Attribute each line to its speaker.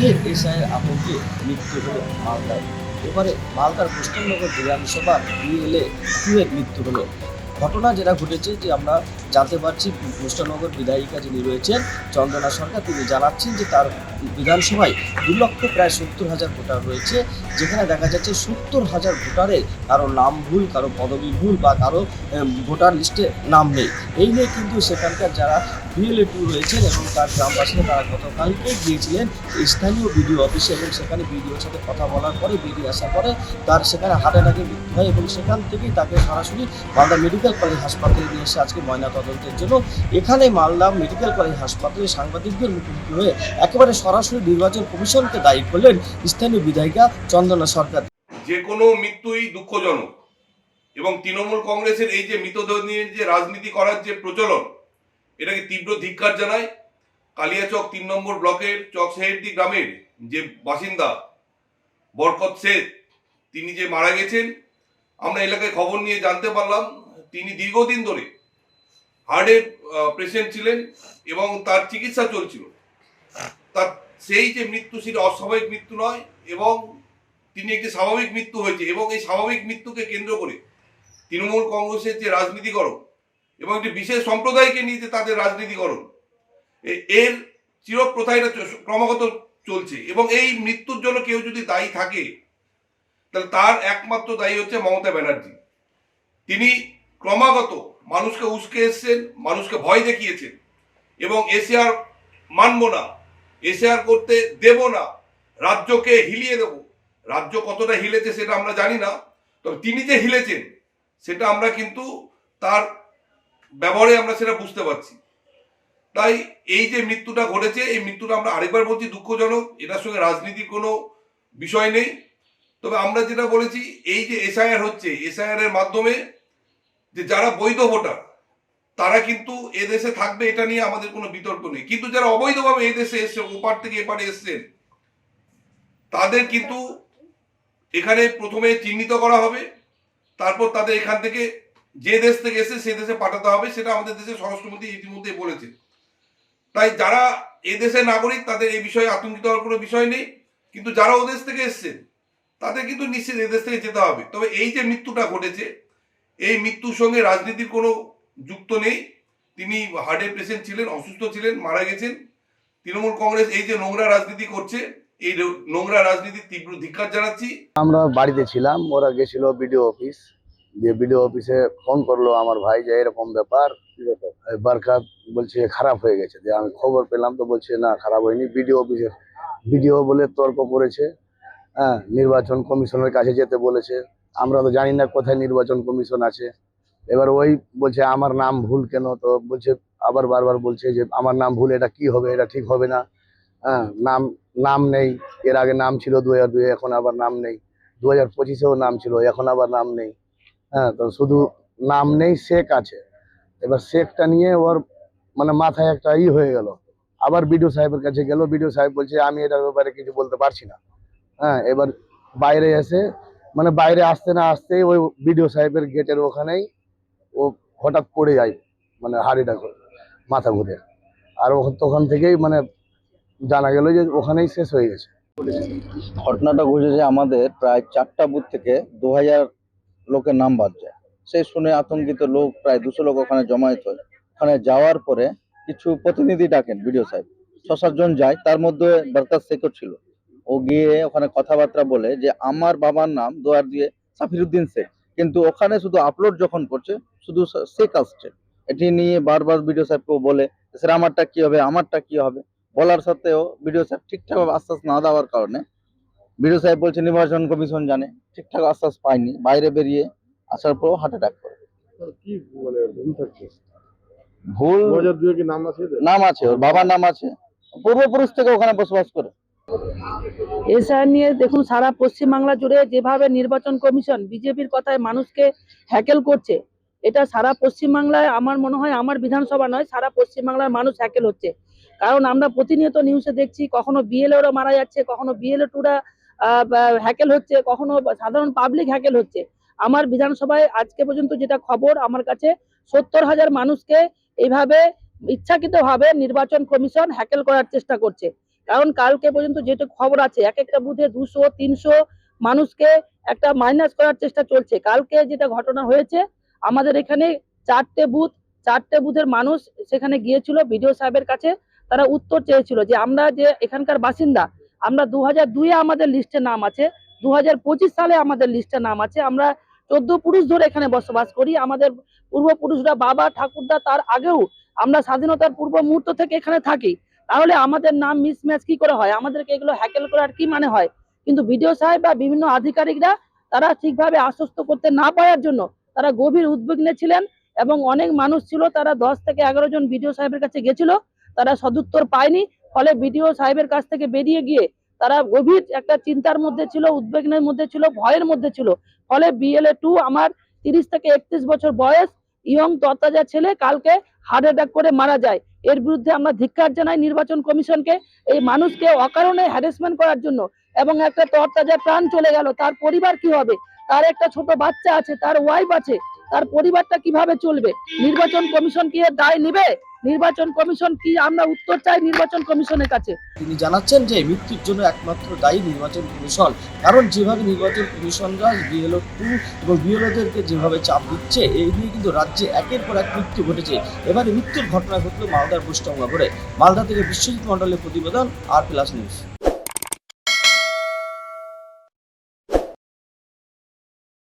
Speaker 1: ফের এসআইয়ের আতঙ্কে মৃত্যু হলো মালদায়। এবারে মালদার কৃষ্ণনগর বিধানসভার বিএলএ 2 এর মৃত্যু হলো। ঘটনা যেটা ঘটেছে যে আমরা জানতে পারছি, কৃষ্ণনগর বিধায়িকা যিনি রয়েছেন চন্দনা সরকার, তিনি জানাচ্ছেন যে তার বিধানসভায় 2 লক্ষ প্রায় 70,000 ভোটার রয়েছে, যেখানে দেখা যাচ্ছে 70,000 ভোটারের কারো নাম ভুল, কারো পদবি ভুল বা কারো ভোটার লিস্টে নাম নেই। এই নিয়ে কিন্তু সেখানকার যারা বিএলএ 2 রয়েছেন এবং তার গ্রামবাসীরা তারা গতকালকে গিয়েছিলেন স্থানীয় বিডিও অফিসে এবং সেখানে বিডিওর সাথে কথা বলার পরে বিডিও আসার পরে তার সেখানে হার্ট অ্যাটাকে মৃত্যু হয় এবং সেখান থেকেই তাকে সরাসরি মালদা মেডিকেল কলেজ হাসপাতালে নিয়ে এসে আজকে ময়নাতদন্তের জন্য এখানে মালদা মেডিকেল কলেজ হাসপাতালে সাংবাদিকদের মুখোমুখি হয়ে একেবারে সরাসরি নির্বাচন কমিশনকে দায়ী করলেন স্থানীয় বিধায়িকা চন্দনা সরকার।
Speaker 2: যে কোনো মৃত্যুই দুঃখজনক এবং তৃণমূল কংগ্রেসের এই যে মৃতদেহ নিয়ে যে রাজনীতি করার যে প্রচলন, এটাকে তীব্র ধিক্কার জানায়। কালিয়াচক 3 নম্বর ব্লকের চকসাহেরদি গ্রামের যে বাসিন্দা বরকত শেখ, তিনি যে মারা গেছেন, আমরা এলাকায় খবর নিয়ে জানতে পারলাম তিনি দীর্ঘদিন ধরে হার্টের পেশেন্ট ছিলেন এবং তার চিকিৎসা চলছিল। তার সেই যে মৃত্যু, সেটা অস্বাভাবিক মৃত্যু নয় এবং তিনি একটি স্বাভাবিক মৃত্যু হয়েছে এবং এই স্বাভাবিক মৃত্যুকে কেন্দ্র করে তৃণমূল কংগ্রেসের যে রাজনীতিকরণ এবং একটি বিশেষ সম্প্রদায়কে নিয়ে যে তাদের রাজনীতিকরণ, এর চিরপ্রথা এটা ক্রমাগত চলছে এবং এই মৃত্যুর জন্য কেউ যদি দায়ী থাকে তাহলে তার একমাত্র দায়ী হচ্ছে মমতা ব্যানার্জি। তিনি ক্রমাগত মানুষকে উস্কে এসছেন, মানুষকে ভয় দেখিয়েছেন এবং এসআর মানব না, এসআর করতে দেব না, রাজ্যকে হিলিয়ে দেব। রাজ্য কতটা হিলেছে সেটা আমরা জানি না, তবে তিনি যে হিলেছেন সেটা আমরা কিন্তু তার ব্যবহারে আমরা সেটা বুঝতে পারছি। তাই এই যে মৃত্যুটা ঘটেছে, এই মৃত্যুটা আমরা আরেকবার বলছি দুঃখজনক, এটার সঙ্গে রাজনীতির কোনো বিষয় নেই। তবে আমরা যেটা বলেছি, এই যে এসআইআর হচ্ছে, এসআইআর এর মাধ্যমে যে যারা বৈধ ভোটার তারা কিন্তু এদেশে থাকবে, এটা নিয়ে আমাদের কোনো বিতর্ক নেই। কিন্তু যারা অবৈধভাবে এদেশে এসছে, ওপার থেকে এপারে এসছেন, তাদের কিন্তু এখানে প্রথমে চিহ্নিত করা হবে, তারপর তাদের এখান থেকে যে দেশ থেকে এসে সে দেশে পাঠাতে হবে, সেটা আমাদের দেশের স্বরাষ্ট্রমন্ত্রী ইতিমধ্যে বলেছে। তাই যারা এদেশের নাগরিক তাদের এই বিষয়ে আতঙ্কিত হওয়ার কোনো বিষয় নেই, কিন্তু যারা ওদেশ থেকে এসছেন তাদের কিন্তু নিশ্চিত এদেশ থেকে যেতে হবে। তবে এই যে মৃত্যুটা ঘটেছে, এই মৃত্যুর সঙ্গে রাজনীতির কোনো যুক্ত নেই। তিনি হার্টের পেশেন্ট ছিলেন, অসুস্থ ছিলেন, মারা গেছেন। তৃণমূল কংগ্রেস এই যে নোংরা রাজনীতি করছে, এই নোংরা রাজনীতির তীব্র ধিক্কার জানাচ্ছি।
Speaker 3: আমরা বাড়িতে ছিলাম, ওরা গেছিল বিডিও অফিস, যে বিডিও অফিসে ফোন করলো আমার ভাই যে এরকম ব্যাপার, বারকাত বলছে খারাপ হয়ে গেছে। যে আমি খবর পেলাম তো বলছে না খারাপ হয়নি, বিডিও অফিসের বিডিও বলে তর্ক করেছে। হ্যাঁ, নির্বাচন কমিশনের কাছে যেতে বলেছে। আমরা তো জানি না কোথায় নির্বাচন কমিশন আছে। এবার ওই বলছে আমার নাম ভুল কেন, তো বলছে আবার বারবার বলছে যে আমার নাম ভুল, এটা কি হবে, এটা ঠিক হবে না। হ্যাঁ, নাম নেই, এর আগে নাম ছিল 2002, এখন আবার নাম নেই। 2025-এও নাম ছিল, এখন আবার নাম নেই। হ্যাঁ, তো শুধু নাম নেই, শেখ আছে। এবার শেখটা নিয়ে ওর মানে মাথায় একটা হয়ে গেল। আবার বিডিও সাহেবের কাছে গেল, বিডিও সাহেব বলছে আমি এটার ব্যাপারে কিছু বলতে পারছি না। হ্যাঁ, এবার বাইরে এসে মানে বাইরে আসতে না আসতেই ওই বিডিও সাহেবের গেটের ওখানেই ও হঠাৎ পড়ে যায়, মানে হাড়িটা মাথা ঘুরে। আর তখন থেকেই মানে জানা গেল যে ওখানেই শেষ হয়ে গেছে।
Speaker 4: ঘটনাটা ঘটেছে আমাদের প্রায় 4টা বুথ থেকে 2000 লোকের নাম বাদ যায়। সেই শুনে আতঙ্কিত লোক প্রায় 200 লোক ওখানে জমায়েত হয়। ওখানে যাওয়ার পরে কিছু প্রতিনিধি ডাকেন বিডিও সাহেব, 6-7 জন যায়, তার মধ্যে বরকত শেখও ছিল। ও গিয়ে ওখানে কথাবার্তা বলে যে আমার বাবার নাম দোয়ার দিয়ে সাফিরউদ্দিন শেখ, কিন্তু ওখানে শুধু আপলোড যখন করছে শুধু শেখ আসছে। এটি নিয়ে বারবার বিডিও সাহেবকেও বলে স্যার আমারটা কি হবে, আমারটা কি হবে, বলার সত্ত্বেও বিডিও সাহেব ঠিকঠাক আশ্বাস না দেওয়ার কারণে বিডিও সাহেব বলছে নির্বাচন কমিশন জানে, ঠিকঠাক আশ্বাস পায়নি। বাইরে বেরিয়ে আসার পর হার্ট অ্যাটাক করে।
Speaker 5: কি মানে ভুল থাকছে?
Speaker 4: ভুল
Speaker 5: 2002 কি নাম আছে?
Speaker 4: নাম আছে, ওর বাবার নাম আছে, পূর্বপুরুষ থেকে ওখানে বসবাস করে।
Speaker 6: এসআইআর নিয়ে দেখুন, সারা পশ্চিমবাংলা জুড়ে যেভাবে নির্বাচন কমিশন বিজেপির কথায় মানুষকে হ্যাকেল করছে, এটা সারা পশ্চিমবাংলায় আমার মনে হয় আমার বিধানসভা নয়, সারা পশ্চিমবাংলার মানুষ হ্যাকেল হচ্ছে। কারণ আমরা প্রতিনিয়ত নিউজে দেখছি, কখনো বিএলওরা মারা যাচ্ছে, কখনো বিএলও টুরা হ্যাকেল হচ্ছে, কখনো সাধারণ পাবলিক হ্যাকেল হচ্ছে। আমার বিধানসভায় আজকে পর্যন্ত যেটা খবর আমার কাছে, 70,000 মানুষকে এইভাবে ইচ্ছাকৃতভাবে নির্বাচন কমিশন হ্যাকেল করার চেষ্টা করছে। কারণ কালকে পর্যন্ত যেটা খবর আছে এক একটা বুথে 200-300 মানুষকে একটা মাইনাস করার চেষ্টা চলছে। কালকে যেটা ঘটনা হয়েছে আমাদের এখানে 4টে বুথের মানুষ সেখানে গিয়েছিল বিডিও সাহেবের কাছে, তারা উত্তর চেয়েছিল যে আমরা যে এখানকার বাসিন্দা, আমরা 2002-এ আমাদের লিস্টে নাম আছে, 2025 সালে আমাদের লিস্টে নাম আছে, আমরা 14 পুরুষ ধরে এখানে বসবাস করি, আমাদের পূর্বপুরুষরা বাবা ঠাকুরদা তার আগেও আমরা স্বাধীনতার পূর্ব মুহূর্ত থেকে এখানে থাকি, তাহলে আমাদের নাম মিসম্যাচ কি করে হয়, আমাদেরকে এগুলো হ্যাকেল করার কি মানে হয়? কিন্তু বিডিও সাহেব বা বিভিন্ন আধিকারিকরা তারা ঠিকভাবে আশ্বস্ত করতে না পারার জন্য তারা গভীর উদ্বিগ্নে ছিলেন এবং অনেক মানুষ ছিল, তারা 10 থেকে 11 জন বিডিও সাহেবের কাছে গেছিল, তারা সদুত্তর পায়নি, ফলে বিডিও সাহেবের কাছ থেকে বেরিয়ে গিয়ে তারা গভীর একটা চিন্তার মধ্যে ছিল, উদ্বেগের মধ্যে ছিল, ভয়ের মধ্যে ছিল। ফলে BLA 2 আমার 30 থেকে 31 বছর বয়স ইয়ং তরতাজা ছেলে কালকে হার্ট অ্যাটাক করে মারা যায়। এর বিরুদ্ধে আমরা ধিক্কার জানাই নির্বাচন কমিশনকে। এই মানুষকে অকারণে হ্যারাসমেন্ট করার জন্য, এবং একটা তরতাজা প্রাণ চলে গেল, তার পরিবার কি হবে? তার একটা ছোট বাচ্চা আছে, তার ওয়াইফ আছে, তার পরিবারটা কিভাবে চলবে? নির্বাচন কমিশন কি এর দায় নিবে? নির্বাচন কমিশন কি? আমরা উত্তর চাই নির্বাচন কমিশনের কাছে।
Speaker 1: তিনি জানাচ্ছেন যে মৃত্যুর জন্য একমাত্র দায়ী নির্বাচন কমিশন, কারণ যেভাবে নির্বাচন কমিশনরা BLA 2 এবং BLOদেরকে যেভাবে চাপ দিচ্ছে, এই নিয়ে কিন্তু রাজ্যে একের পর এক মৃত্যু ঘটেছে। এবারে মৃত্যুর ঘটনা ঘটলো মালদার কুষ্টনগরে। মালদা থেকে বিশ্বজিৎ মণ্ডলের প্রতিবেদন, আর প্লাস নিউজ।